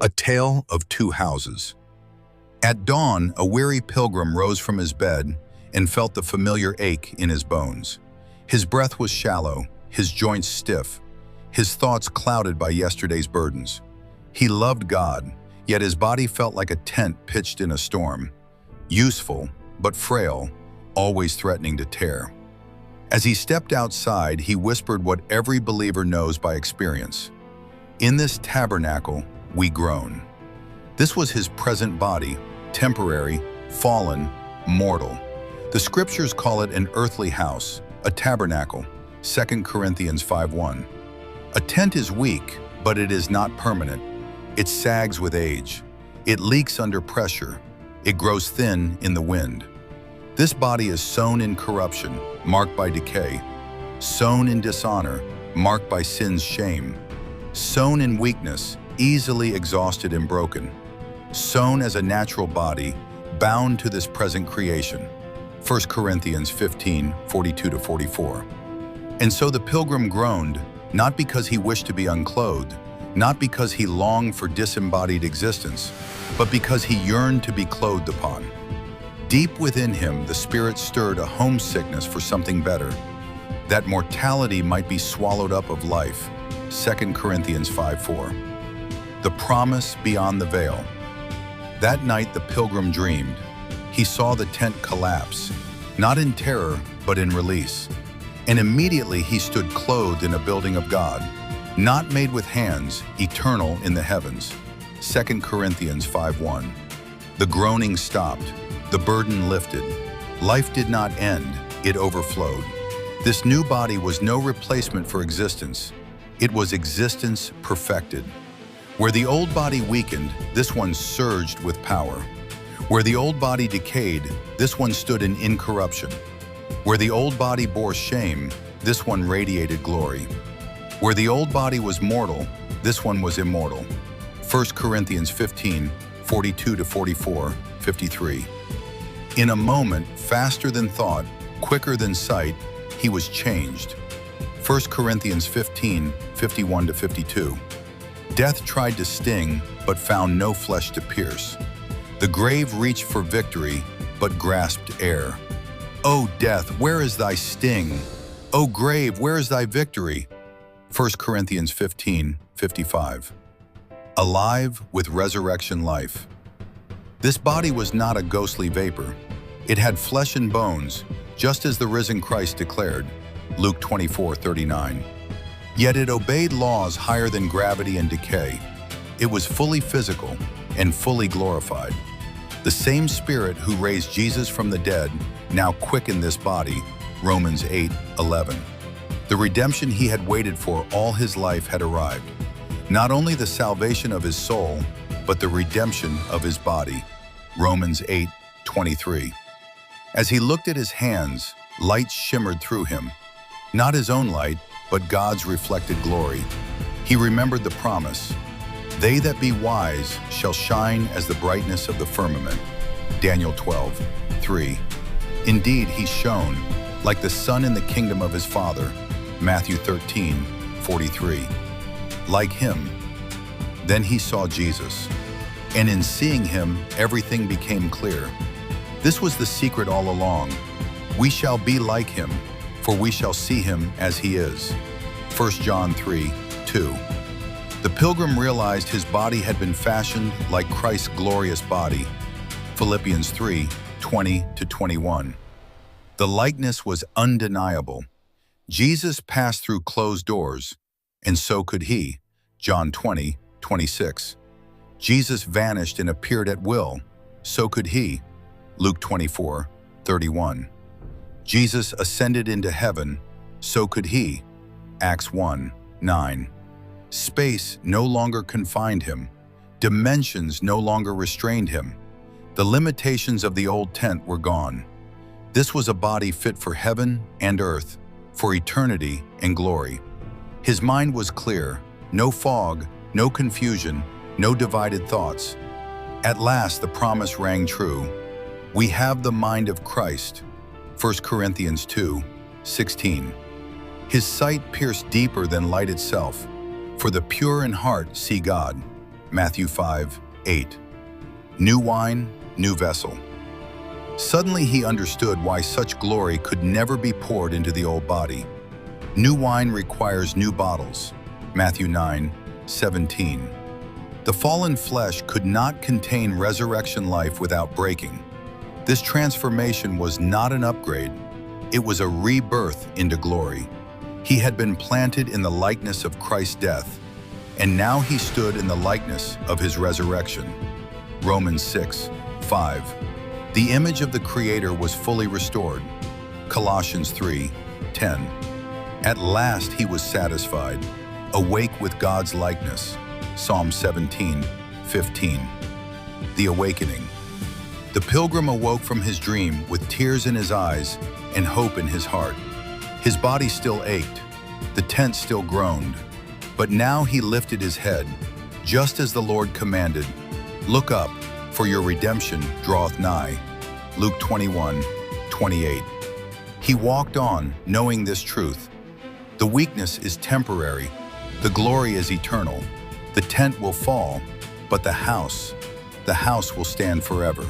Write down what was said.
A Tale of Two Houses. At dawn, a weary pilgrim rose from his bed and felt the familiar ache in his bones. His breath was shallow, his joints stiff, his thoughts clouded by yesterday's burdens. He loved God, yet his body felt like a tent pitched in a storm, useful but frail, always threatening to tear. As he stepped outside, he whispered what every believer knows by experience. In this tabernacle, we groan. This was his present body, temporary, fallen, mortal. The scriptures call it an earthly house, a tabernacle, 2 Corinthians 5:1. A tent is weak, but it is not permanent. It sags with age. It leaks under pressure. It grows thin in the wind. This body is sown in corruption, marked by decay, sown in dishonor, marked by sin's shame, sown in weakness, easily exhausted and broken, sown as a natural body, bound to this present creation. 1 Corinthians 15:42-44. And so the pilgrim groaned, not because he wished to be unclothed, not because he longed for disembodied existence, but because he yearned to be clothed upon. Deep within him, the Spirit stirred a homesickness for something better, that mortality might be swallowed up of life. 2 Corinthians 5:4. The promise beyond the veil. That night the pilgrim dreamed. He saw the tent collapse, not in terror, but in release. And immediately he stood clothed in a building of God, not made with hands, eternal in the heavens. 2 Corinthians 5:1. The groaning stopped, the burden lifted. Life did not end, it overflowed. This new body was no replacement for existence. It was existence perfected. Where the old body weakened, this one surged with power. Where the old body decayed, this one stood in incorruption. Where the old body bore shame, this one radiated glory. Where the old body was mortal, this one was immortal. 1 Corinthians 15:42-44, 53. In a moment, faster than thought, quicker than sight, he was changed. 1 Corinthians 15:51-52. Death tried to sting, but found no flesh to pierce. The grave reached for victory, but grasped air. O death, where is thy sting? O grave, where is thy victory? 1 Corinthians 15:55. Alive with resurrection life. This body was not a ghostly vapor. It had flesh and bones, just as the risen Christ declared, Luke 24:39. Yet it obeyed laws higher than gravity and decay. It was fully physical and fully glorified. The same Spirit who raised Jesus from the dead now quickened this body, Romans 8:11. The redemption he had waited for all his life had arrived. Not only the salvation of his soul, but the redemption of his body, Romans 8:23. As he looked at his hands, light shimmered through him. Not his own light, but God's reflected glory. He remembered the promise, "They that be wise shall shine as the brightness of the firmament." Daniel 12:3. Indeed, he shone like the sun in the kingdom of his Father. Matthew 13:43. Like him. Then he saw Jesus. And in seeing him, everything became clear. This was the secret all along. We shall be like him, for we shall see him as he is. 1 John 3:2. The pilgrim realized his body had been fashioned like Christ's glorious body. Philippians 3:20-21. The likeness was undeniable. Jesus passed through closed doors, and so could he. John 20:26. Jesus vanished and appeared at will, so could he. Luke 24:31. Jesus ascended into heaven, so could he. Acts 1:9. Space no longer confined him. Dimensions no longer restrained him. The limitations of the old tent were gone. This was a body fit for heaven and earth, for eternity and glory. His mind was clear, no fog, no confusion, no divided thoughts. At last the promise rang true. We have the mind of Christ. 1 Corinthians 2:16. His sight pierced deeper than light itself, for the pure in heart see God. Matthew 5:8. New wine, new vessel. Suddenly he understood why such glory could never be poured into the old body. New wine requires new bottles. Matthew 9:17. The fallen flesh could not contain resurrection life without breaking. This transformation was not an upgrade, it was a rebirth into glory. He had been planted in the likeness of Christ's death, and now he stood in the likeness of his resurrection. Romans 6:5. The image of the Creator was fully restored. Colossians 3:10. At last he was satisfied, awake with God's likeness. Psalm 17:15. The awakening. The pilgrim awoke from his dream with tears in his eyes and hope in his heart. His body still ached, the tent still groaned, but now he lifted his head, just as the Lord commanded. Look up, for your redemption draweth nigh. Luke 21:28. He walked on, knowing this truth. The weakness is temporary, the glory is eternal. The tent will fall, but the house will stand forever.